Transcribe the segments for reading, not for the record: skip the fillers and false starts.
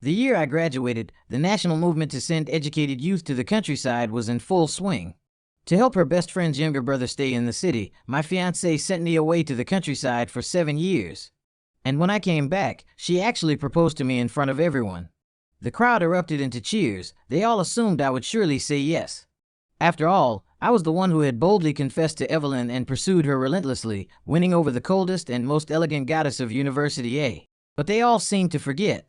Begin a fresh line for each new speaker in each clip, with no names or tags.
The year I graduated, the national movement to send educated youth to the countryside was in full swing. To help her best friend's younger brother stay in the city, my fiancée sent me away to the countryside for 7 years. And when I came back, she actually proposed to me in front of everyone. The crowd erupted into cheers. They all assumed I would surely say yes. After all, I was the one who had boldly confessed to Evelyn and pursued her relentlessly, winning over the coldest and most elegant goddess of University A. But they all seemed to forget.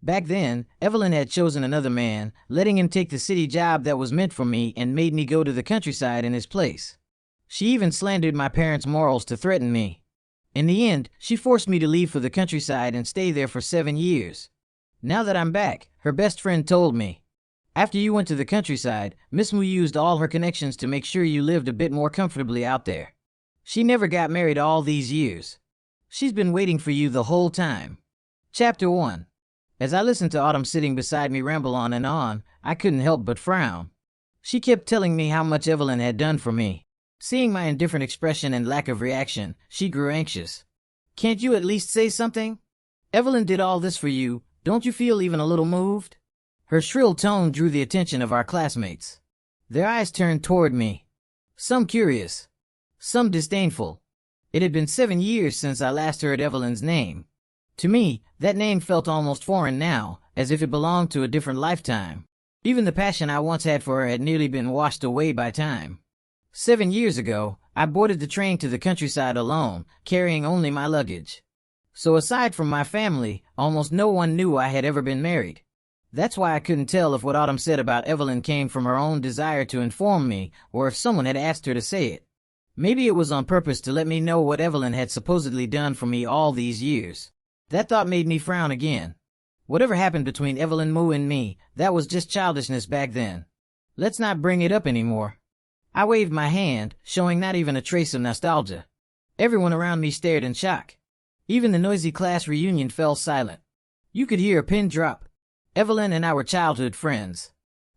Back then, Evelyn had chosen another man, letting him take the city job that was meant for me and made me go to the countryside in his place. She even slandered my parents' morals to threaten me. In the end, she forced me to leave for the countryside and stay there for 7 years. Now that I'm back, her best friend told me, "After you went to the countryside, Miss Moo used all her connections to make sure you lived a bit more comfortably out there. She never got married all these years. She's been waiting for you the whole time." Chapter 1. As I listened to Autumn sitting beside me ramble on and on, I couldn't help but frown. She kept telling me how much Evelyn had done for me. Seeing my indifferent expression and lack of reaction, she grew anxious. "Can't you at least say something? Evelyn did all this for you. Don't you feel even a little moved?" Her shrill tone drew the attention of our classmates. Their eyes turned toward me. Some curious, some disdainful. It had been 7 years since I last heard Evelyn's name. To me, that name felt almost foreign now, as if it belonged to a different lifetime. Even the passion I once had for her had nearly been washed away by time. 7 years ago, I boarded the train to the countryside alone, carrying only my luggage. So aside from my family, almost no one knew I had ever been married. That's why I couldn't tell if what Autumn said about Evelyn came from her own desire to inform me, or if someone had asked her to say it. Maybe it was on purpose to let me know what Evelyn had supposedly done for me all these years. That thought made me frown again. Whatever happened between Evelyn Moo and me, that was just childishness back then. Let's not bring it up anymore. I waved my hand, showing not even a trace of nostalgia. Everyone around me stared in shock. Even the noisy class reunion fell silent. You could hear a pin drop. Evelyn and I were childhood friends.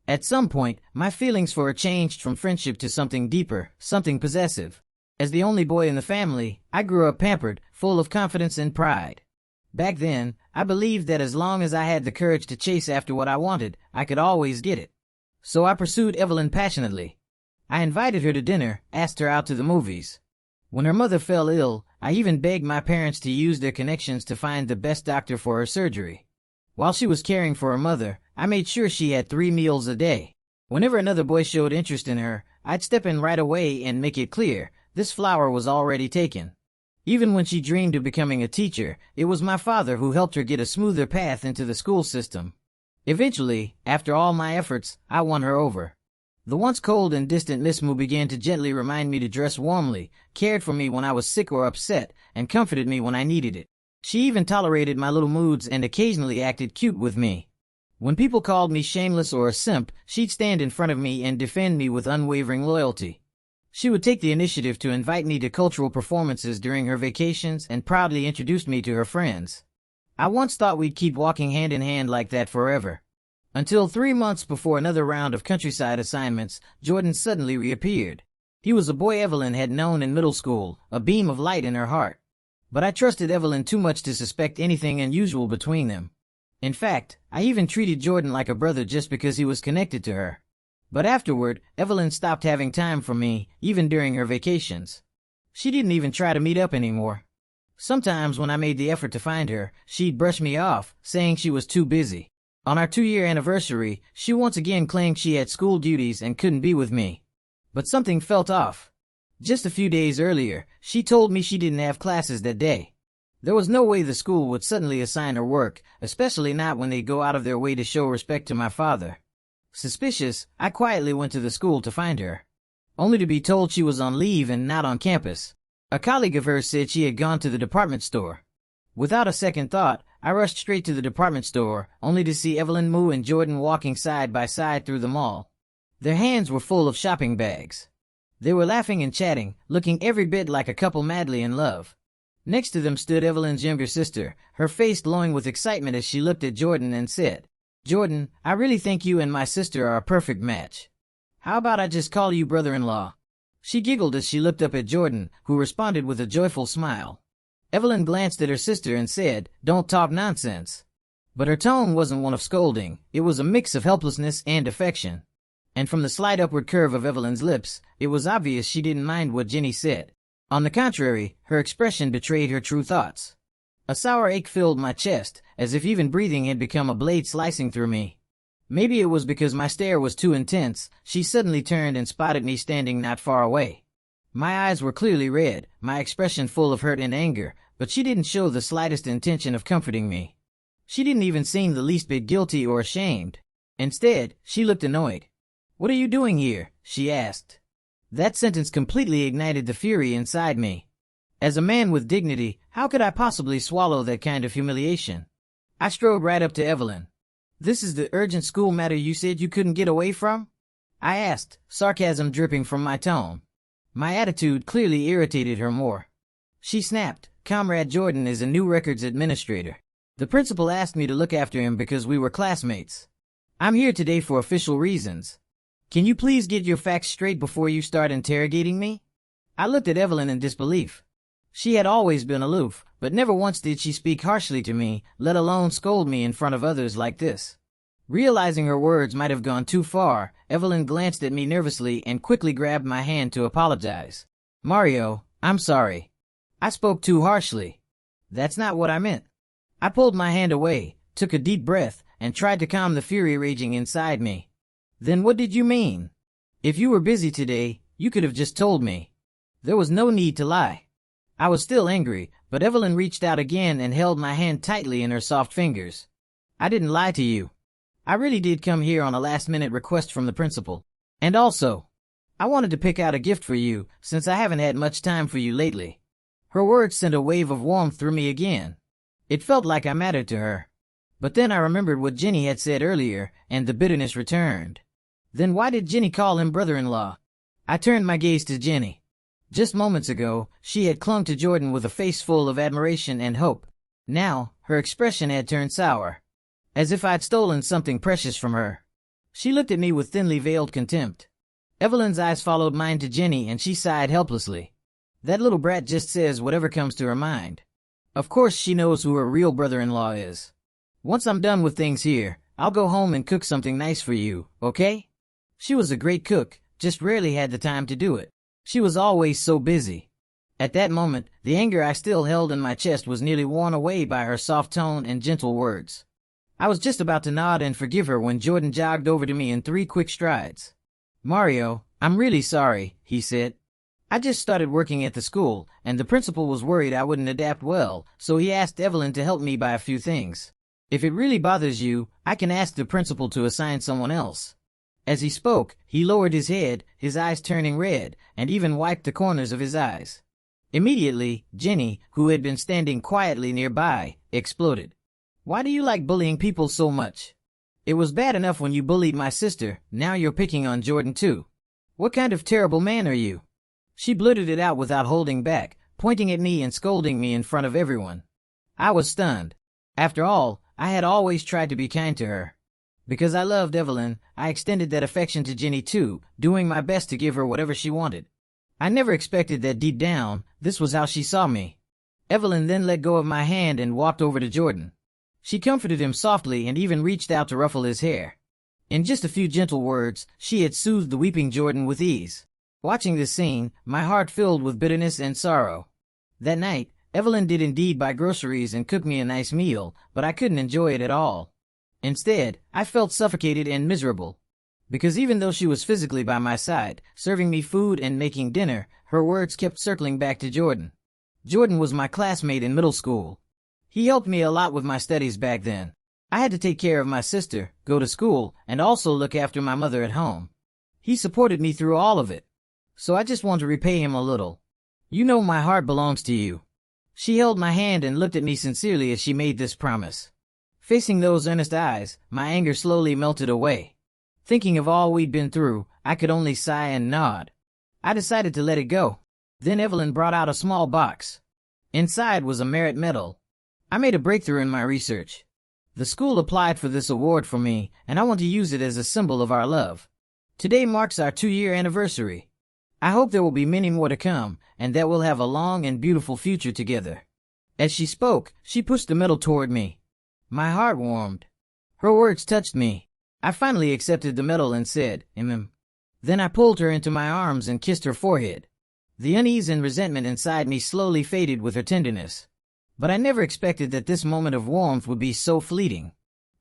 At some point, my feelings for her changed from friendship to something deeper, something possessive. As the only boy in the family, I grew up pampered, full of confidence and pride. Back then, I believed that as long as I had the courage to chase after what I wanted, I could always get it. So I pursued Evelyn passionately. I invited her to dinner, asked her out to the movies. When her mother fell ill, I even begged my parents to use their connections to find the best doctor for her surgery. While she was caring for her mother, I made sure she had 3 meals a day. Whenever another boy showed interest in her, I'd step in right away and make it clear, this flower was already taken. Even when she dreamed of becoming a teacher, it was my father who helped her get a smoother path into the school system. Eventually, after all my efforts, I won her over. The once cold and distant Miss Moo began to gently remind me to dress warmly, cared for me when I was sick or upset, and comforted me when I needed it. She even tolerated my little moods and occasionally acted cute with me. When people called me shameless or a simp, she'd stand in front of me and defend me with unwavering loyalty. She would take the initiative to invite me to cultural performances during her vacations and proudly introduce me to her friends. I once thought we'd keep walking hand in hand like that forever. Until 3 months before another round of countryside assignments, Jordan suddenly reappeared. He was a boy Evelyn had known in middle school, a beam of light in her heart. But I trusted Evelyn too much to suspect anything unusual between them. In fact, I even treated Jordan like a brother just because he was connected to her. But afterward, Evelyn stopped having time for me, even during her vacations. She didn't even try to meet up anymore. Sometimes when I made the effort to find her, she'd brush me off, saying she was too busy. On our 2-year anniversary, she once again claimed she had school duties and couldn't be with me. But something felt off. Just a few days earlier, she told me she didn't have classes that day. There was no way the school would suddenly assign her work, especially not when they go out of their way to show respect to my father. Suspicious, I quietly went to the school to find her, only to be told she was on leave and not on campus. A colleague of hers said she had gone to the department store. Without a second thought, I rushed straight to the department store, only to see Evelyn Moo and Jordan walking side by side through the mall. Their hands were full of shopping bags. They were laughing and chatting, looking every bit like a couple madly in love. Next to them stood Evelyn's younger sister, her face glowing with excitement as she looked at Jordan and said, "Jordan, I really think you and my sister are a perfect match. How about I just call you brother-in-law?" She giggled as she looked up at Jordan, who responded with a joyful smile. Evelyn glanced at her sister and said, "Don't talk nonsense." But her tone wasn't one of scolding, it was a mix of helplessness and affection. And from the slight upward curve of Evelyn's lips, it was obvious she didn't mind what Jenny said. On the contrary, her expression betrayed her true thoughts. A sour ache filled my chest, as if even breathing had become a blade slicing through me. Maybe it was because my stare was too intense. She suddenly turned and spotted me standing not far away. My eyes were clearly red, my expression full of hurt and anger, but she didn't show the slightest intention of comforting me. She didn't even seem the least bit guilty or ashamed. Instead, she looked annoyed. "What are you doing here?" she asked. That sentence completely ignited the fury inside me. As a man with dignity, how could I possibly swallow that kind of humiliation? I strode right up to Evelyn. "This is the urgent school matter you said you couldn't get away from?" I asked, sarcasm dripping from my tone. My attitude clearly irritated her more. She snapped, "Comrade Jordan is a new records administrator. The principal asked me to look after him because we were classmates. I'm here today for official reasons. Can you please get your facts straight before you start interrogating me?" I looked at Evelyn in disbelief. She had always been aloof, but never once did she speak harshly to me, let alone scold me in front of others like this. Realizing her words might have gone too far, Evelyn glanced at me nervously and quickly grabbed my hand to apologize. "Mario, I'm sorry. I spoke too harshly. That's not what I meant." I pulled my hand away, took a deep breath, and tried to calm the fury raging inside me. "Then what did you mean? If you were busy today, you could have just told me. There was no need to lie." I was still angry, but Evelyn reached out again and held my hand tightly in her soft fingers. "I didn't lie to you. I really did come here on a last-minute request from the principal. And also, I wanted to pick out a gift for you, since I haven't had much time for you lately." Her words sent a wave of warmth through me again. It felt like I mattered to her. But then I remembered what Jenny had said earlier, and the bitterness returned. Then why did Jenny call him brother-in-law? I turned my gaze to Jenny. Just moments ago, she had clung to Jordan with a face full of admiration and hope. Now, her expression had turned sour, as if I'd stolen something precious from her. She looked at me with thinly veiled contempt. Evelyn's eyes followed mine to Jenny, and she sighed helplessly. That little brat just says whatever comes to her mind. Of course she knows who her real brother-in-law is. Once I'm done with things here, I'll go home and cook something nice for you, okay? She was a great cook, just rarely had the time to do it. She was always so busy. At that moment, the anger I still held in my chest was nearly worn away by her soft tone and gentle words. I was just about to nod and forgive her when Jordan jogged over to me in 3 quick strides. "Mario, I'm really sorry," he said. "I just started working at the school, and the principal was worried I wouldn't adapt well, so he asked Evelyn to help me by a few things. If it really bothers you, I can ask the principal to assign someone else." As he spoke, he lowered his head, his eyes turning red, and even wiped the corners of his eyes. Immediately, Jenny, who had been standing quietly nearby, exploded. "Why do you like bullying people so much? It was bad enough when you bullied my sister, now you're picking on Jordan too. What kind of terrible man are you?" She blurted it out without holding back, pointing at me and scolding me in front of everyone. I was stunned. After all, I had always tried to be kind to her. Because I loved Evelyn, I extended that affection to Jenny too, doing my best to give her whatever she wanted. I never expected that deep down, this was how she saw me. Evelyn then let go of my hand and walked over to Jordan. She comforted him softly and even reached out to ruffle his hair. In just a few gentle words, she had soothed the weeping Jordan with ease. Watching this scene, my heart filled with bitterness and sorrow. That night, Evelyn did indeed buy groceries and cook me a nice meal, but I couldn't enjoy it at all. Instead, I felt suffocated and miserable. Because even though she was physically by my side, serving me food and making dinner, her words kept circling back to Jordan. Jordan was my classmate in middle school. He helped me a lot with my studies back then. I had to take care of my sister, go to school, and also look after my mother at home. He supported me through all of it. So I just want to repay him a little. You know my heart belongs to you." She held my hand and looked at me sincerely as she made this promise. Facing those earnest eyes, my anger slowly melted away. Thinking of all we'd been through, I could only sigh and nod. I decided to let it go. Then Evelyn brought out a small box. Inside was a merit medal. I made a breakthrough in my research. The school applied for this award for me, and I want to use it as a symbol of our love. Today marks our 2-year anniversary. I hope there will be many more to come, and that we'll have a long and beautiful future together. As she spoke, she pushed the medal toward me. My heart warmed. Her words touched me. I finally accepted the medal and said, Then I pulled her into my arms and kissed her forehead. The unease and resentment inside me slowly faded with her tenderness. But I never expected that this moment of warmth would be so fleeting.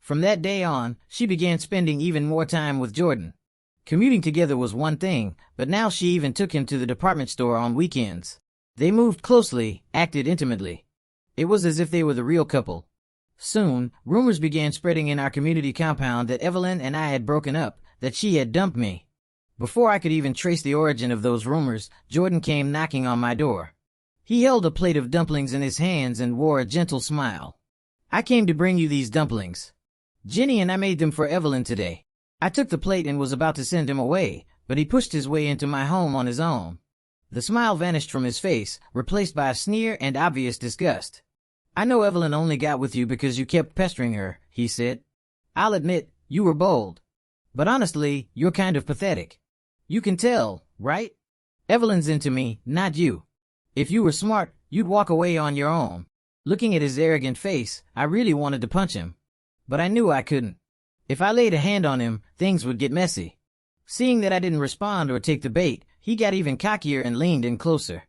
From that day on, she began spending even more time with Jordan. Commuting together was one thing, but now she even took him to the department store on weekends. They moved closely, acted intimately. It was as if they were the real couple. Soon, rumors began spreading in our community compound that Evelyn and I had broken up, that she had dumped me. Before I could even trace the origin of those rumors, Jordan came knocking on my door. He held a plate of dumplings in his hands and wore a gentle smile. I came to bring you these dumplings. Jenny and I made them for Evelyn today. I took the plate and was about to send him away, but he pushed his way into my home on his own. The smile vanished from his face, replaced by a sneer and obvious disgust. I know Evelyn only got with you because you kept pestering her, he said. I'll admit, you were bold. But honestly, you're kind of pathetic. You can tell, right? Evelyn's into me, not you. If you were smart, you'd walk away on your own. Looking at his arrogant face, I really wanted to punch him. But I knew I couldn't. If I laid a hand on him, things would get messy. Seeing that I didn't respond or take the bait, he got even cockier and leaned in closer.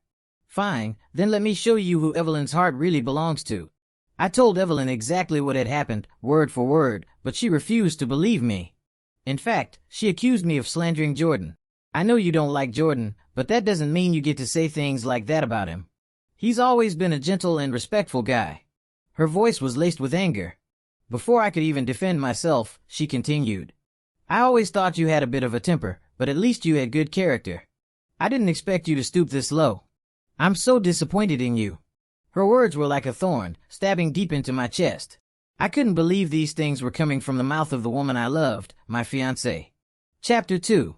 Fine, then let me show you who Evelyn's heart really belongs to. I told Evelyn exactly what had happened, word for word, but she refused to believe me. In fact, she accused me of slandering Jordan. I know you don't like Jordan, but that doesn't mean you get to say things like that about him. He's always been a gentle and respectful guy. Her voice was laced with anger. Before I could even defend myself, she continued. I always thought you had a bit of a temper, but at least you had good character. I didn't expect you to stoop this low. I'm so disappointed in you. Her words were like a thorn, stabbing deep into my chest. I couldn't believe these things were coming from the mouth of the woman I loved, my fiancée. Chapter 2.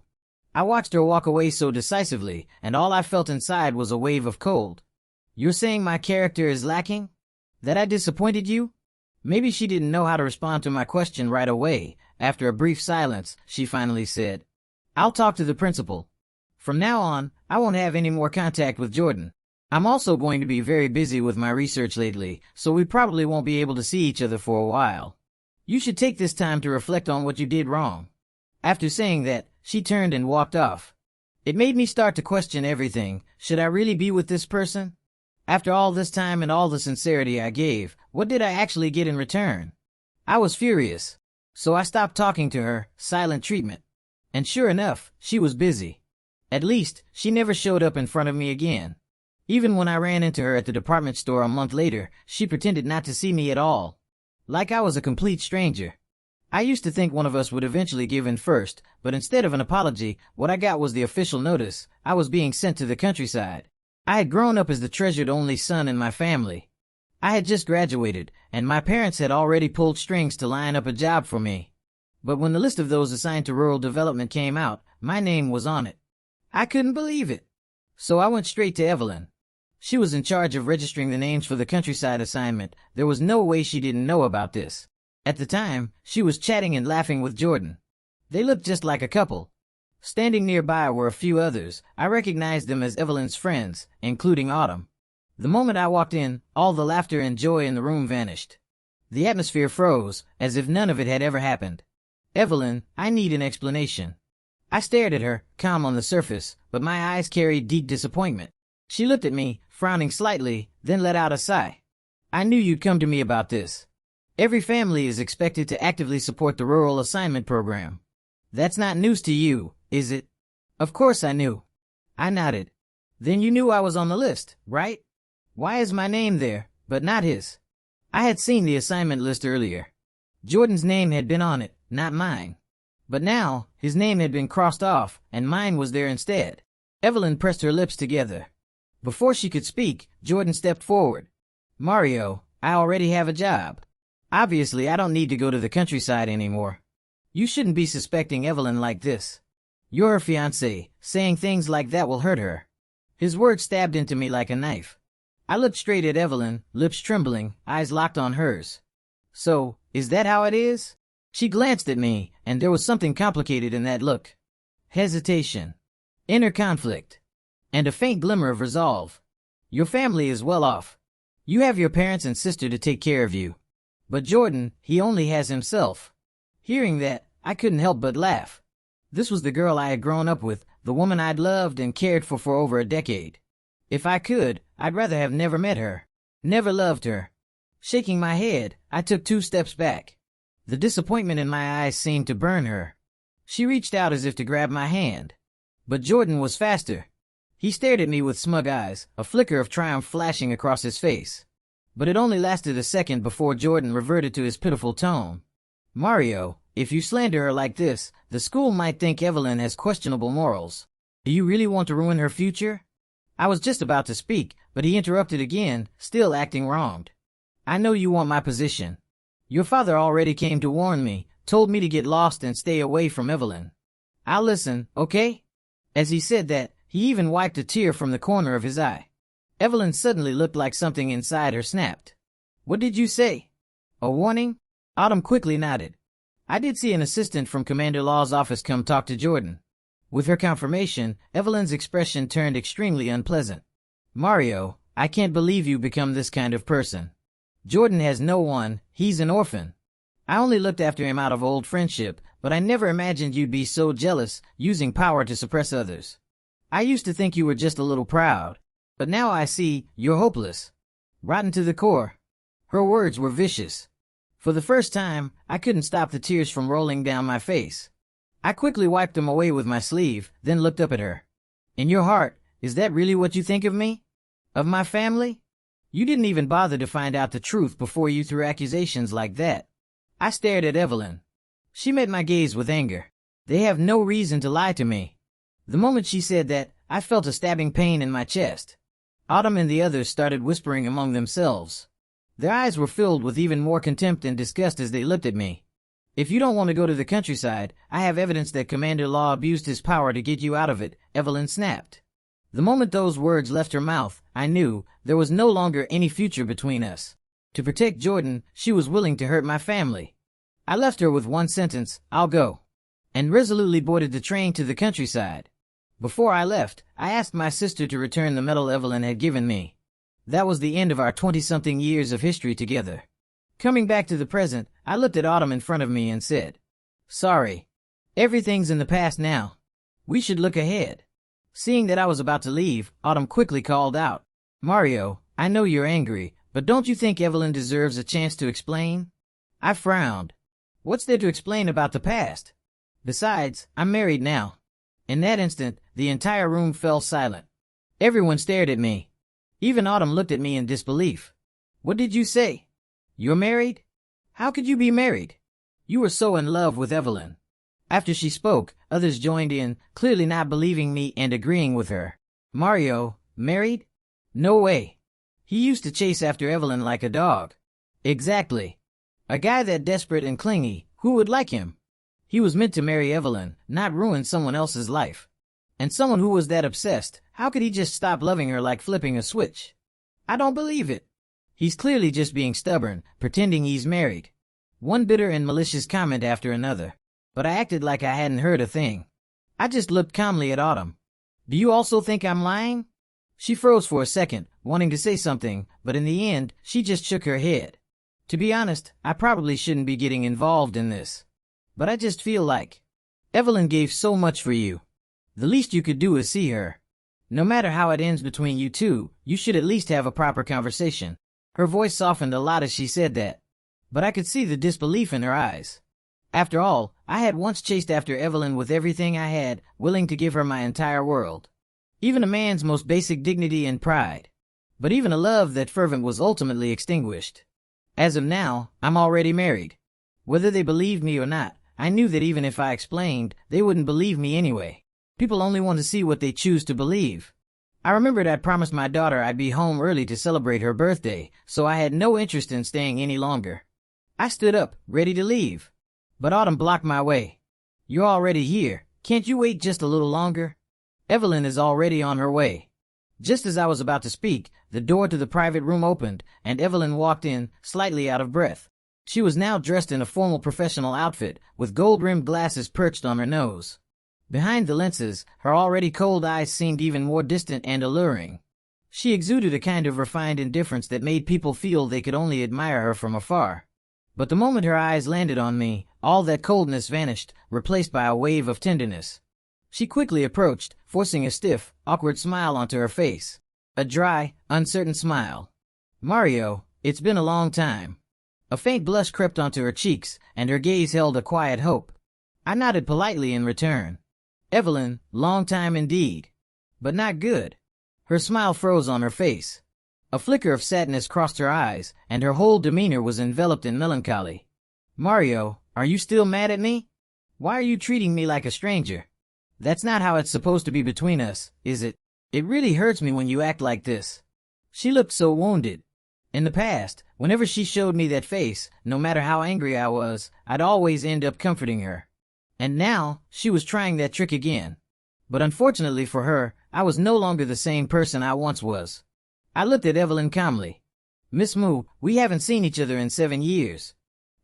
I watched her walk away so decisively, and all I felt inside was a wave of cold. You're saying my character is lacking? That I disappointed you? Maybe she didn't know how to respond to my question right away. After a brief silence, she finally said, I'll talk to the principal. From now on, I won't have any more contact with Jordan. I'm also going to be very busy with my research lately, so we probably won't be able to see each other for a while. You should take this time to reflect on what you did wrong. After saying that, she turned and walked off. It made me start to question everything. Should I really be with this person? After all this time and all the sincerity I gave, what did I actually get in return? I was furious. So I stopped talking to her, silent treatment. And sure enough, she was busy. At least, she never showed up in front of me again. Even when I ran into her at the department store a month later, she pretended not to see me at all. Like I was a complete stranger. I used to think one of us would eventually give in first, but instead of an apology, what I got was the official notice. I was being sent to the countryside. I had grown up as the treasured only son in my family. I had just graduated, and my parents had already pulled strings to line up a job for me. But when the list of those assigned to rural development came out, my name was on it. I couldn't believe it. So I went straight to Evelyn. She was in charge of registering the names for the countryside assignment. There was no way she didn't know about this. At the time, she was chatting and laughing with Jordan. They looked just like a couple. Standing nearby were a few others. I recognized them as Evelyn's friends, including Autumn. The moment I walked in, all the laughter and joy in the room vanished. The atmosphere froze, as if none of it had ever happened. Evelyn, I need an explanation. I stared at her, calm on the surface, but my eyes carried deep disappointment. She looked at me, frowning slightly, then let out a sigh. I knew you'd come to me about this. Every family is expected to actively support the rural assignment program. That's not news to you, is it? Of course I knew. I nodded. Then you knew I was on the list, right? Why is my name there, but not his? I had seen the assignment list earlier. Jordan's name had been on it, not mine. But now, his name had been crossed off, and mine was there instead. Evelyn pressed her lips together. Before she could speak, Jordan stepped forward. Mario, I already have a job. Obviously, I don't need to go to the countryside anymore. You shouldn't be suspecting Evelyn like this. You're her fiancé. Saying things like that will hurt her. His words stabbed into me like a knife. I looked straight at Evelyn, lips trembling, eyes locked on hers. So, is that how it is? She glanced at me, and there was something complicated in that look. Hesitation. Inner conflict. And a faint glimmer of resolve. Your family is well off. You have your parents and sister to take care of you. But Jordan, he only has himself. Hearing that, I couldn't help but laugh. This was the girl I had grown up with, the woman I'd loved and cared for over a decade. If I could, I'd rather have never met her. Never loved her. Shaking my head, I took 2 steps back. The disappointment in my eyes seemed to burn her. She reached out as if to grab my hand. But Jordan was faster. He stared at me with smug eyes, a flicker of triumph flashing across his face. But it only lasted a second before Jordan reverted to his pitiful tone. Mario, if you slander her like this, the school might think Evelyn has questionable morals. Do you really want to ruin her future? I was just about to speak, but he interrupted again, still acting wronged. I know you want my position. Your father already came to warn me, told me to get lost and stay away from Evelyn. I'll listen, okay? As he said that, he even wiped a tear from the corner of his eye. Evelyn suddenly looked like something inside her snapped. What did you say? A warning? Autumn quickly nodded. I did see an assistant from Commander Law's office come talk to Jordan. With her confirmation, Evelyn's expression turned extremely unpleasant. Mario, I can't believe you become this kind of person. Jordan has no one, he's an orphan. I only looked after him out of old friendship, but I never imagined you'd be so jealous, using power to suppress others. I used to think you were just a little proud, but now I see you're hopeless. Rotten to the core. Her words were vicious. For the first time, I couldn't stop the tears from rolling down my face. I quickly wiped them away with my sleeve, then looked up at her. In your heart, is that really what you think of me? Of my family? You didn't even bother to find out the truth before you threw accusations like that. I stared at Evelyn. She met my gaze with anger. They have no reason to lie to me. The moment she said that, I felt a stabbing pain in my chest. Autumn and the others started whispering among themselves. Their eyes were filled with even more contempt and disgust as they looked at me. If you don't want to go to the countryside, I have evidence that Commander Law abused his power to get you out of it, Evelyn snapped. The moment those words left her mouth, I knew there was no longer any future between us. To protect Jordan, she was willing to hurt my family. I left her with one sentence, I'll go, and resolutely boarded the train to the countryside. Before I left, I asked my sister to return the medal Evelyn had given me. That was the end of our 20-something years of history together. Coming back to the present, I looked at Autumn in front of me and said, Sorry. Everything's in the past now. We should look ahead. Seeing that I was about to leave, Autumn quickly called out, Mario, I know you're angry, but don't you think Evelyn deserves a chance to explain? I frowned. What's there to explain about the past? Besides, I'm married now. In that instant, the entire room fell silent. Everyone stared at me. Even Autumn looked at me in disbelief. What did you say? You're married? How could you be married? You were so in love with Evelyn. After she spoke, others joined in, clearly not believing me and agreeing with her. Mario, married? No way. He used to chase after Evelyn like a dog. Exactly. A guy that desperate and clingy, who would like him? He was meant to marry Evelyn, not ruin someone else's life. And someone who was that obsessed, how could he just stop loving her like flipping a switch? I don't believe it. He's clearly just being stubborn, pretending he's married. One bitter and malicious comment after another. But I acted like I hadn't heard a thing. I just looked calmly at Autumn. Do you also think I'm lying? She froze for a second, wanting to say something, but in the end, she just shook her head. To be honest, I probably shouldn't be getting involved in this. But I just feel like Evelyn gave so much for you. The least you could do is see her. No matter how it ends between you two, you should at least have a proper conversation. Her voice softened a lot as she said that. But I could see the disbelief in her eyes. After all, I had once chased after Evelyn with everything I had, willing to give her my entire world. Even a man's most basic dignity and pride. But even a love that fervent was ultimately extinguished. As of now, I'm already married. Whether they believed me or not, I knew that even if I explained, they wouldn't believe me anyway. People only want to see what they choose to believe. I remembered I'd promised my daughter I'd be home early to celebrate her birthday, so I had no interest in staying any longer. I stood up, ready to leave. But Autumn blocked my way. You're already here. Can't you wait just a little longer? Evelyn is already on her way. Just as I was about to speak, the door to the private room opened, and Evelyn walked in, slightly out of breath. She was now dressed in a formal professional outfit, with gold-rimmed glasses perched on her nose. Behind the lenses, her already cold eyes seemed even more distant and alluring. She exuded a kind of refined indifference that made people feel they could only admire her from afar. But the moment her eyes landed on me, all that coldness vanished, replaced by a wave of tenderness. She quickly approached, forcing a stiff, awkward smile onto her face. A dry, uncertain smile. "Mario, it's been a long time." A faint blush crept onto her cheeks, and her gaze held a quiet hope. I nodded politely in return. "Evelyn, long time indeed. But not good." Her smile froze on her face. A flicker of sadness crossed her eyes, and her whole demeanor was enveloped in melancholy. "Mario, are you still mad at me? Why are you treating me like a stranger? That's not how it's supposed to be between us, is it? It really hurts me when you act like this." She looked so wounded. In the past, whenever she showed me that face, no matter how angry I was, I'd always end up comforting her. And now, she was trying that trick again. But unfortunately for her, I was no longer the same person I once was. I looked at Evelyn calmly. "Miss Moo, we haven't seen each other in 7 years.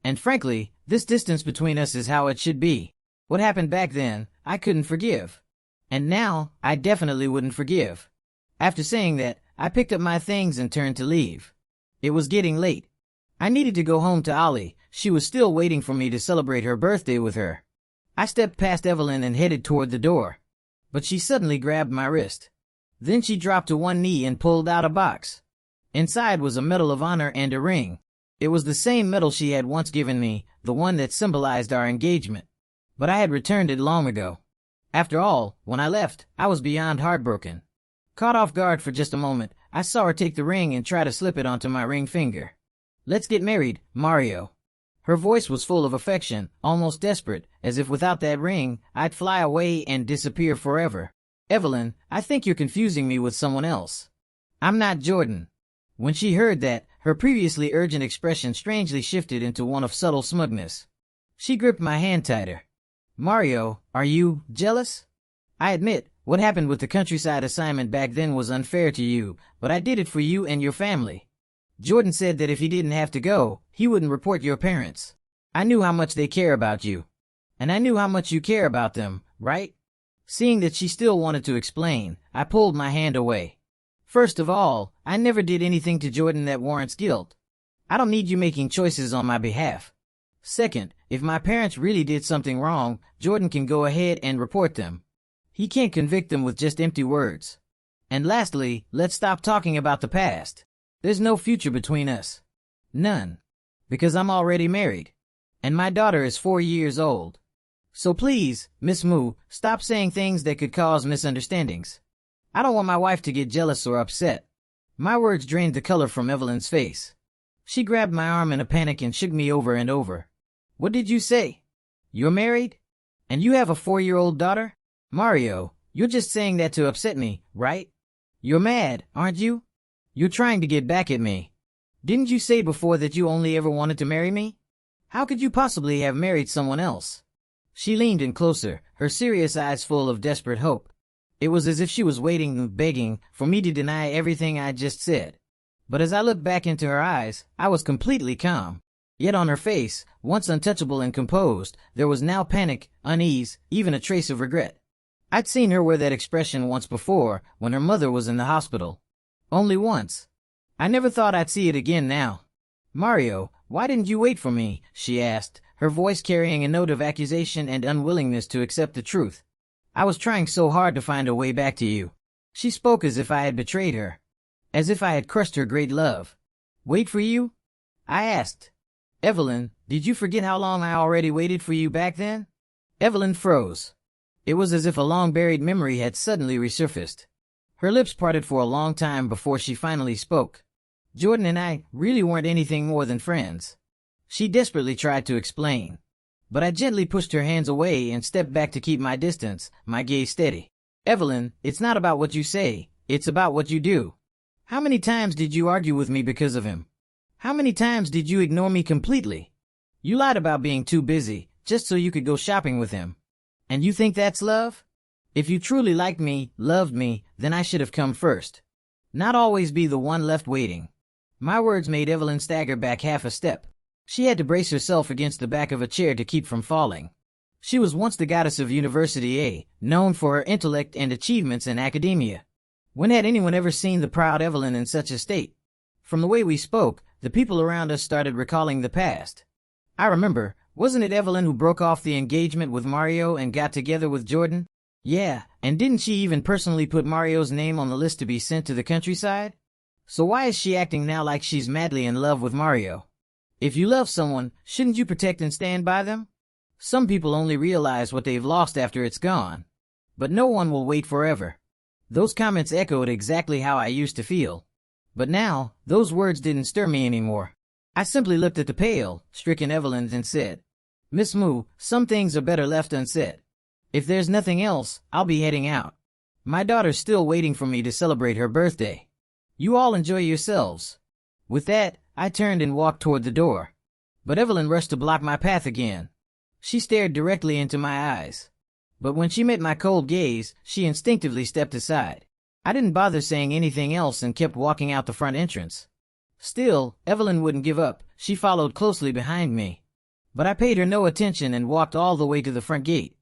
And frankly, this distance between us is how it should be. What happened back then, I couldn't forgive. And now, I definitely wouldn't forgive." After saying that, I picked up my things and turned to leave. It was getting late. I needed to go home to Ollie. She was still waiting for me to celebrate her birthday with her. I stepped past Evelyn and headed toward the door. But she suddenly grabbed my wrist. Then she dropped to one knee and pulled out a box. Inside was a Medal of Honor and a ring. It was the same medal she had once given me, the one that symbolized our engagement. But I had returned it long ago. After all, when I left, I was beyond heartbroken. Caught off guard for just a moment, I saw her take the ring and try to slip it onto my ring finger. "Let's get married, Mario." Her voice was full of affection, almost desperate, as if without that ring, I'd fly away and disappear forever. "Evelyn, I think you're confusing me with someone else. I'm not Jordan." When she heard that, her previously urgent expression strangely shifted into one of subtle smugness. She gripped my hand tighter. "Mario, are you jealous? I admit, what happened with the countryside assignment back then was unfair to you, but I did it for you and your family. Jordan said that if he didn't have to go, he wouldn't report your parents. I knew how much they care about you. And I knew how much you care about them, right?" Seeing that she still wanted to explain, I pulled my hand away. "First of all, I never did anything to Jordan that warrants guilt. I don't need you making choices on my behalf. Second, if my parents really did something wrong, Jordan can go ahead and report them. He can't convict them with just empty words. And lastly, let's stop talking about the past. There's no future between us. None. Because I'm already married. And my daughter is 4 years old. So please, Miss Moo, stop saying things that could cause misunderstandings. I don't want my wife to get jealous or upset." My words drained the color from Evelyn's face. She grabbed my arm in a panic and shook me over and over. "What did you say? You're married? And you have a 4-year-old daughter? Mario, you're just saying that to upset me, right? You're mad, aren't you? You're trying to get back at me. Didn't you say before that you only ever wanted to marry me? How could you possibly have married someone else?" She leaned in closer, her serious eyes full of desperate hope. It was as if she was waiting and begging for me to deny everything I just said. But as I looked back into her eyes, I was completely calm. Yet on her face, once untouchable and composed, there was now panic, unease, even a trace of regret. I'd seen her wear that expression once before, when her mother was in the hospital. Only once. I never thought I'd see it again now. "Mario, why didn't you wait for me?" she asked, her voice carrying a note of accusation and unwillingness to accept the truth. "I was trying so hard to find a way back to you." She spoke as if I had betrayed her. As if I had crushed her great love. "Wait for you?" I asked. "Evelyn, did you forget how long I already waited for you back then?" Evelyn froze. It was as if a long-buried memory had suddenly resurfaced. Her lips parted for a long time before she finally spoke. "Jordan and I really weren't anything more than friends." She desperately tried to explain. But I gently pushed her hands away and stepped back to keep my distance, my gaze steady. "Evelyn, it's not about what you say, it's about what you do. How many times did you argue with me because of him? How many times did you ignore me completely? You lied about being too busy, just so you could go shopping with him. And you think that's love? If you truly liked me, loved me, then I should have come first. Not always be the one left waiting." My words made Evelyn stagger back half a step. She had to brace herself against the back of a chair to keep from falling. She was once the goddess of University A, known for her intellect and achievements in academia. When had anyone ever seen the proud Evelyn in such a state? From the way we spoke, the people around us started recalling the past. I remember, wasn't it Evelyn who broke off the engagement with Mario and got together with Jordan? Yeah, and didn't she even personally put Mario's name on the list to be sent to the countryside? So why is she acting now like she's madly in love with Mario? If you love someone, shouldn't you protect and stand by them? Some people only realize what they've lost after it's gone. But no one will wait forever. Those comments echoed exactly how I used to feel. But now, those words didn't stir me anymore. I simply looked at the pale, stricken Evelyn and said, Miss Moo, some things are better left unsaid. If there's nothing else, I'll be heading out. My daughter's still waiting for me to celebrate her birthday. You all enjoy yourselves. With that, I turned and walked toward the door. But Evelyn rushed to block my path again. She stared directly into my eyes. But when she met my cold gaze, she instinctively stepped aside. I didn't bother saying anything else and kept walking out the front entrance. Still, Evelyn wouldn't give up. She followed closely behind me. But I paid her no attention and walked all the way to the front gate.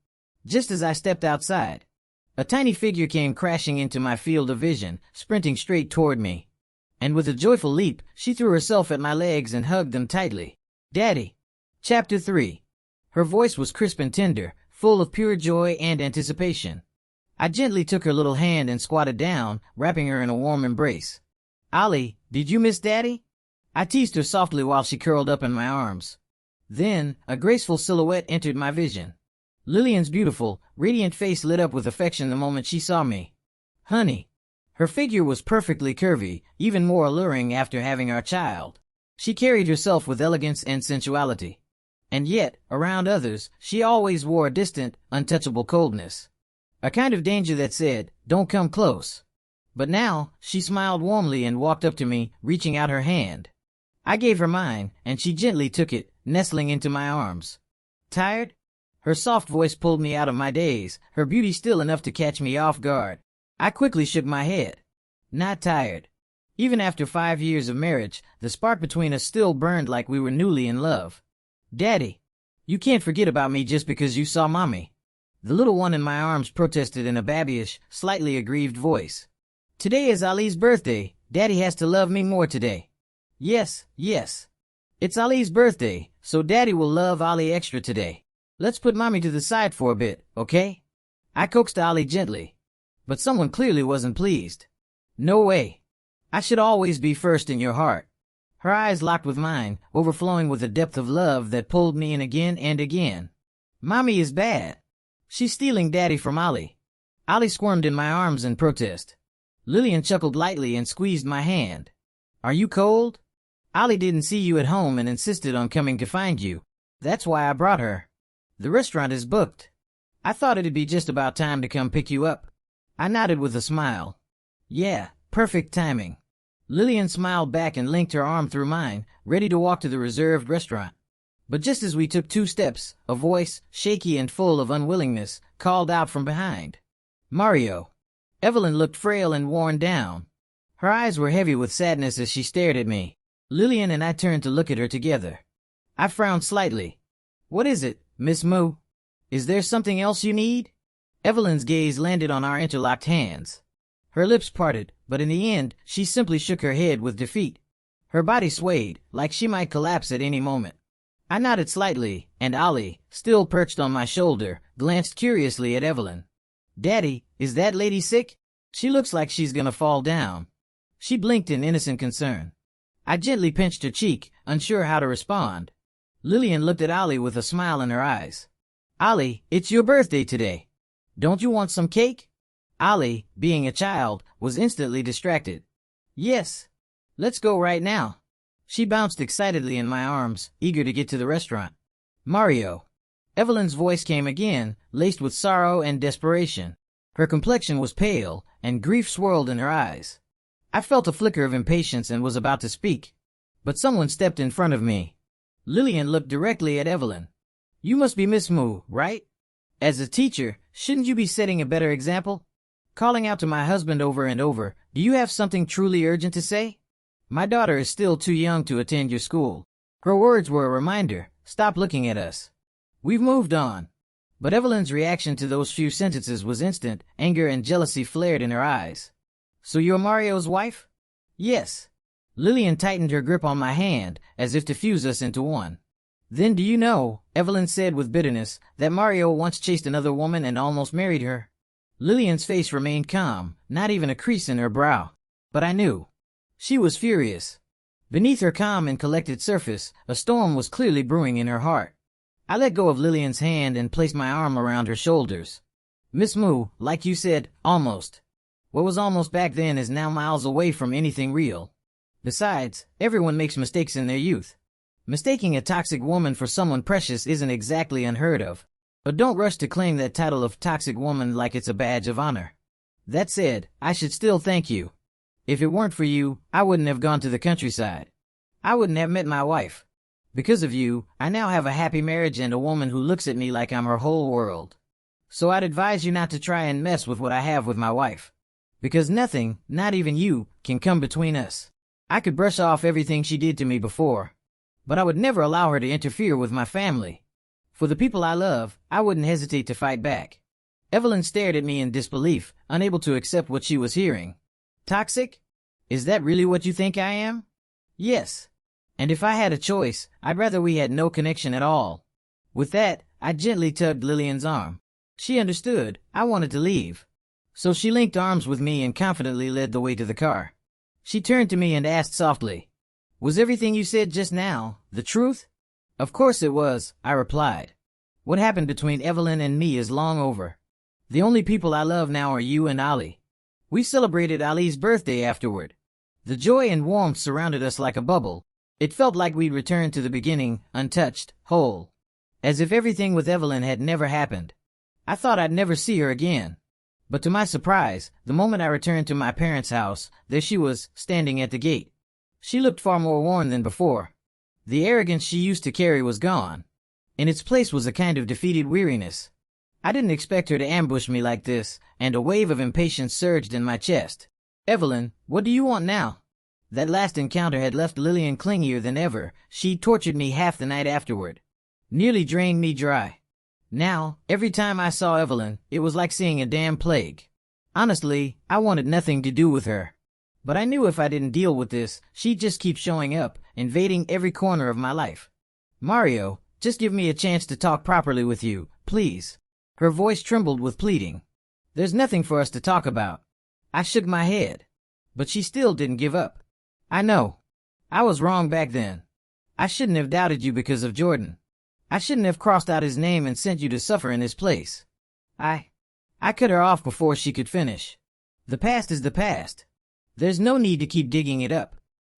Just as I stepped outside, a tiny figure came crashing into my field of vision, sprinting straight toward me. And with a joyful leap, she threw herself at my legs and hugged them tightly. Daddy. Chapter 3. Her voice was crisp and tender, full of pure joy and anticipation. I gently took her little hand and squatted down, wrapping her in a warm embrace. Ollie, did you miss Daddy? I teased her softly while she curled up in my arms. Then, a graceful silhouette entered my vision. Lillian's beautiful, radiant face lit up with affection the moment she saw me. Honey. Her figure was perfectly curvy, even more alluring after having our child. She carried herself with elegance and sensuality. And yet, around others, she always wore a distant, untouchable coldness. A kind of danger that said, don't come close. But now, she smiled warmly and walked up to me, reaching out her hand. I gave her mine, and she gently took it, nestling into my arms. Tired? Her soft voice pulled me out of my daze, her beauty still enough to catch me off guard. I quickly shook my head. Not tired. Even after 5 years of marriage, the spark between us still burned like we were newly in love. Daddy, you can't forget about me just because you saw Mommy. The little one in my arms protested in a babyish, slightly aggrieved voice. Today is Ali's birthday. Daddy has to love me more today. Yes, yes. It's Ali's birthday, so Daddy will love Ali extra today. Let's put Mommy to the side for a bit, okay? I coaxed Ali gently. But someone clearly wasn't pleased. No way. I should always be first in your heart. Her eyes locked with mine, overflowing with a depth of love that pulled me in again and again. Mommy is bad. She's stealing Daddy from Ali. Ali squirmed in my arms in protest. Lillian chuckled lightly and squeezed my hand. Are you cold? Ali didn't see you at home and insisted on coming to find you. That's why I brought her. The restaurant is booked. I thought it'd be just about time to come pick you up. I nodded with a smile. Yeah, perfect timing. Lillian smiled back and linked her arm through mine, ready to walk to the reserved restaurant. But just as we took 2 steps, a voice, shaky and full of unwillingness, called out from behind. Mario. Evelyn looked frail and worn down. Her eyes were heavy with sadness as she stared at me. Lillian and I turned to look at her together. I frowned slightly. What is it, Miss Moo? Is there something else you need? Evelyn's gaze landed on our interlocked hands. Her lips parted, but in the end, she simply shook her head with defeat. Her body swayed, like she might collapse at any moment. I nodded slightly, and Ali, still perched on my shoulder, glanced curiously at Evelyn. Daddy, is that lady sick? She looks like she's gonna fall down. She blinked in innocent concern. I gently pinched her cheek, unsure how to respond. Lillian looked at Ali with a smile in her eyes. Ali, it's your birthday today. Don't you want some cake? Ali, being a child, was instantly distracted. Yes. Let's go right now. She bounced excitedly in my arms, eager to get to the restaurant. Mario. Evelyn's voice came again, laced with sorrow and desperation. Her complexion was pale, and grief swirled in her eyes. I felt a flicker of impatience and was about to speak. But someone stepped in front of me. Lillian looked directly at Evelyn. You must be Miss Moo, right? As a teacher, shouldn't you be setting a better example? Calling out to my husband over and over, do you have something truly urgent to say? My daughter is still too young to attend your school. Her words were a reminder, stop looking at us. We've moved on. But Evelyn's reaction to those few sentences was instant, anger and jealousy flared in her eyes. So you're Mario's wife? Yes. Lillian tightened her grip on my hand, as if to fuse us into one. Then do you know, Evelyn said with bitterness, that Mario once chased another woman and almost married her? Lillian's face remained calm, not even a crease in her brow. But I knew. She was furious. Beneath her calm and collected surface, a storm was clearly brewing in her heart. I let go of Lillian's hand and placed my arm around her shoulders. Miss Moo, like you said, almost. What was almost back then is now miles away from anything real. Besides, everyone makes mistakes in their youth. Mistaking a toxic woman for someone precious isn't exactly unheard of. But don't rush to claim that title of toxic woman like it's a badge of honor. That said, I should still thank you. If it weren't for you, I wouldn't have gone to the countryside. I wouldn't have met my wife. Because of you, I now have a happy marriage and a woman who looks at me like I'm her whole world. So I'd advise you not to try and mess with what I have with my wife. Because nothing, not even you, can come between us. I could brush off everything she did to me before. But I would never allow her to interfere with my family. For the people I love, I wouldn't hesitate to fight back. Evelyn stared at me in disbelief, unable to accept what she was hearing. Toxic? Is that really what you think I am? Yes. And if I had a choice, I'd rather we had no connection at all. With that, I gently tugged Lillian's arm. She understood. I wanted to leave. So she linked arms with me and confidently led the way to the car. She turned to me and asked softly, "Was everything you said just now the truth?" "Of course it was," I replied. "What happened between Evelyn and me is long over. The only people I love now are you and Ali." We celebrated Ali's birthday afterward. The joy and warmth surrounded us like a bubble. It felt like we'd returned to the beginning, untouched, whole. As if everything with Evelyn had never happened. I thought I'd never see her again. But to my surprise, the moment I returned to my parents' house, there she was, standing at the gate. She looked far more worn than before. The arrogance she used to carry was gone. In its place was a kind of defeated weariness. I didn't expect her to ambush me like this, and a wave of impatience surged in my chest. "Evelyn, what do you want now?" That last encounter had left Lillian clingier than ever. She tortured me half the night afterward. Nearly drained me dry. Now, every time I saw Evelyn, it was like seeing a damn plague. Honestly, I wanted nothing to do with her. But I knew if I didn't deal with this, she'd just keep showing up, invading every corner of my life. "Mario, just give me a chance to talk properly with you, please." Her voice trembled with pleading. "There's nothing for us to talk about." I shook my head. But she still didn't give up. "I know. I was wrong back then. I shouldn't have doubted you because of Jordan. I shouldn't have crossed out his name and sent you to suffer in his place. I cut her off before she could finish. The past is the past. There's no need to keep digging it up.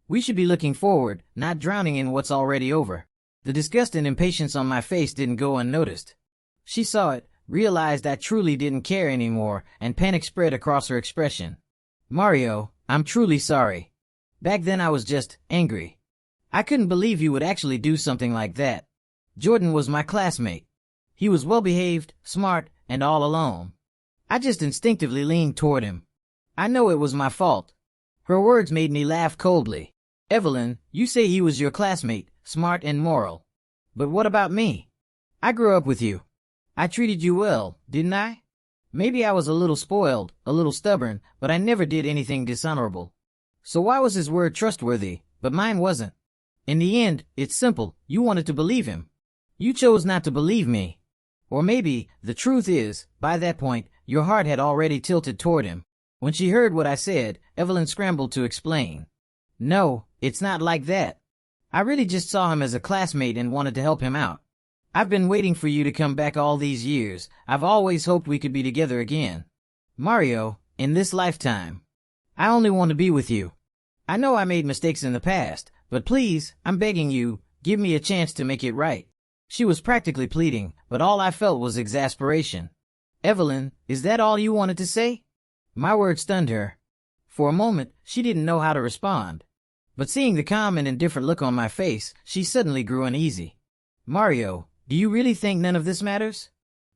We should be looking forward, not drowning in what's already over." The disgust and impatience on my face didn't go unnoticed. She saw it, realized I truly didn't care anymore, and panic spread across her expression. "Mario, I'm truly sorry. Back then I was just angry. I couldn't believe you would actually do something like that. Jordan was my classmate. He was well-behaved, smart, and all alone. I just instinctively leaned toward him. I know it was my fault." Her words made me laugh coldly. "Evelyn, you say he was your classmate, smart and moral. But what about me? I grew up with you. I treated you well, didn't I? Maybe I was a little spoiled, a little stubborn, but I never did anything dishonorable. So why was his word trustworthy, but mine wasn't? In the end, it's simple. You wanted to believe him. You chose not to believe me. Or maybe, the truth is, by that point, your heart had already tilted toward him." When she heard what I said, Evelyn scrambled to explain. "No, it's not like that. I really just saw him as a classmate and wanted to help him out. I've been waiting for you to come back all these years. I've always hoped we could be together again. Mario, in this lifetime. I only want to be with you. I know I made mistakes in the past, but please, I'm begging you, give me a chance to make it right." She was practically pleading, but all I felt was exasperation. "Evelyn, is that all you wanted to say?" My words stunned her. For a moment, she didn't know how to respond. But seeing the calm and indifferent look on my face, she suddenly grew uneasy. "Mario, do you really think none of this matters?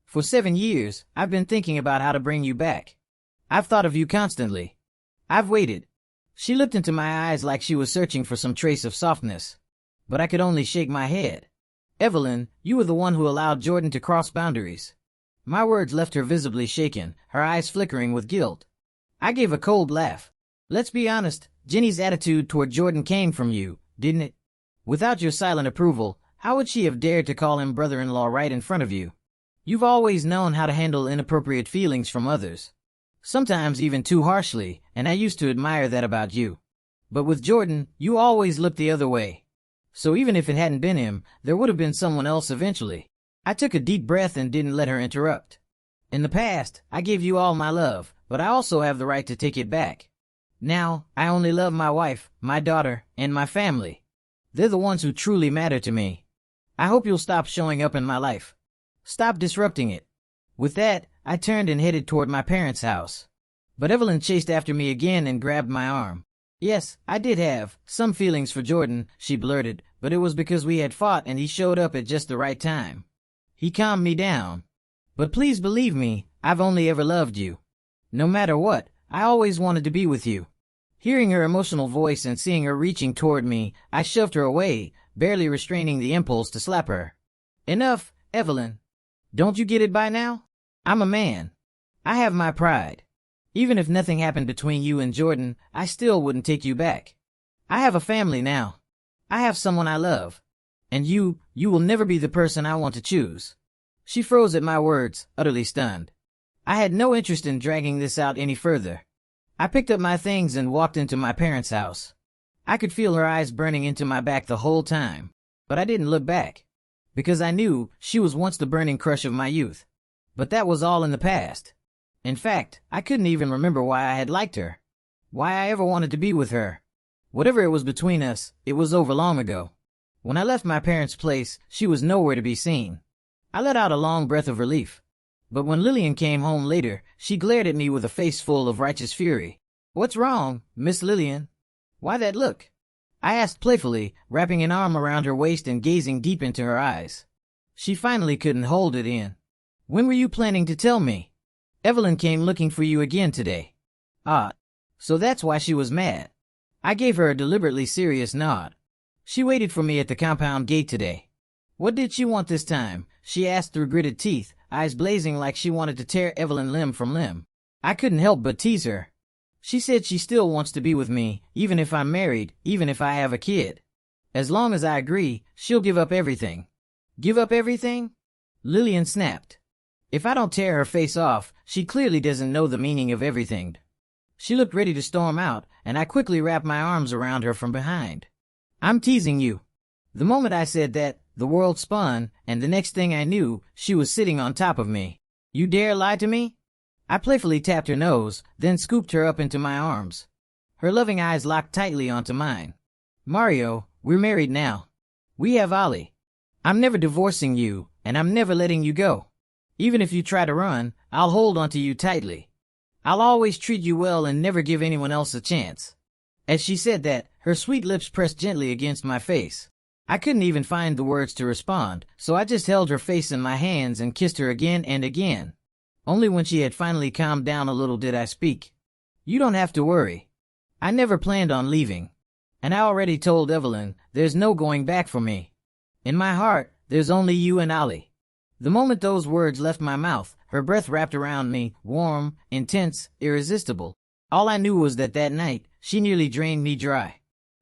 For 7 years, I've been thinking about how to bring you back. I've thought of you constantly. I've waited." She looked into my eyes like she was searching for some trace of softness. But I could only shake my head. "Evelyn, you were the one who allowed Jordan to cross boundaries." My words left her visibly shaken, her eyes flickering with guilt. I gave a cold laugh. "Let's be honest, Jenny's attitude toward Jordan came from you, didn't it? Without your silent approval, How would she have dared to call him brother-in-law right in front of you? You've always known how to handle inappropriate feelings from others. Sometimes even too harshly, and I used to admire that about you. But with Jordan, you always looked the other way. So even if it hadn't been him, there would have been someone else eventually. I took a deep breath and didn't let her interrupt. In the past, I gave you all my love, but I also have the right to take it back. Now, I only love my wife, my daughter, and my family. They're the ones who truly matter to me. I hope you'll stop showing up in my life. Stop disrupting it. With that, I turned and headed toward my parents' house. But Evelyn chased after me again and grabbed my arm. Yes, I did have some feelings for Jordan, she blurted, but it was because we had fought and he showed up at just the right time. He calmed me down. But please believe me, I've only ever loved you. No matter what, I always wanted to be with you. Hearing her emotional voice and seeing her reaching toward me, I shoved her away, barely restraining the impulse to slap her. Enough, Evelyn. Don't you get it by now? I'm a man. I have my pride. Even if nothing happened between you and Jordan, I still wouldn't take you back. I have a family now. I have someone I love. And you will never be the person I want to choose. She froze at my words, utterly stunned. I had no interest in dragging this out any further. I picked up my things and walked into my parents' house. I could feel her eyes burning into my back the whole time, but I didn't look back, because I knew she was once the burning crush of my youth. But that was all in the past. In fact, I couldn't even remember why I had liked her, why I ever wanted to be with her. Whatever it was between us, it was over long ago. When I left my parents' place, she was nowhere to be seen. I let out a long breath of relief. But when Lillian came home later, she glared at me with a face full of righteous fury. "What's wrong, Miss Lillian? Why that look?" I asked playfully, wrapping an arm around her waist and gazing deep into her eyes. She finally couldn't hold it in. "When were you planning to tell me? Evelyn came looking for you again today." "Ah, so that's why she was mad." I gave her a deliberately serious nod. "She waited for me at the compound gate today." "What did she want this time?" she asked through gritted teeth, eyes blazing like she wanted to tear Evelyn limb from limb. I couldn't help but tease her. "She said she still wants to be with me, even if I'm married, even if I have a kid. As long as I agree, she'll give up everything." "Give up everything?" Lillian snapped. "If I don't tear her face off, she clearly doesn't know the meaning of everything." She looked ready to storm out, and I quickly wrapped my arms around her from behind. "I'm teasing you." The moment I said that, the world spun, and the next thing I knew, she was sitting on top of me. "You dare lie to me?" I playfully tapped her nose, then scooped her up into my arms. Her loving eyes locked tightly onto mine. "Mario, we're married now. We have Ollie. I'm never divorcing you, and I'm never letting you go. Even if you try to run, I'll hold onto you tightly. I'll always treat you well and never give anyone else a chance." As she said that, her sweet lips pressed gently against my face. I couldn't even find the words to respond, so I just held her face in my hands and kissed her again and again. Only when she had finally calmed down a little did I speak. "You don't have to worry. I never planned on leaving. And I already told Evelyn, there's no going back for me. In my heart, there's only you and Ollie." The moment those words left my mouth, her breath wrapped around me, warm, intense, irresistible. All I knew was that night, she nearly drained me dry.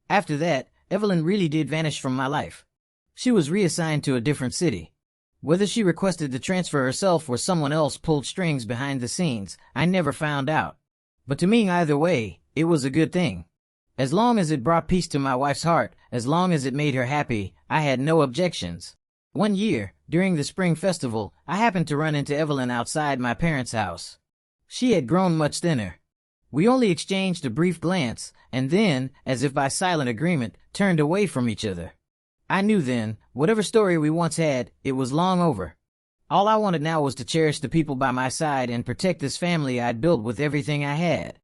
After that, Evelyn really did vanish from my life. She was reassigned to a different city. Whether she requested to transfer herself or someone else pulled strings behind the scenes, I never found out. But to me, either way, it was a good thing. As long as it brought peace to my wife's heart, as long as it made her happy, I had no objections. One year, during the spring festival, I happened to run into Evelyn outside my parents' house. She had grown much thinner. We only exchanged a brief glance, and then, as if by silent agreement, turned away from each other. I knew then, whatever story we once had, it was long over. All I wanted now was to cherish the people by my side and protect this family I'd built with everything I had.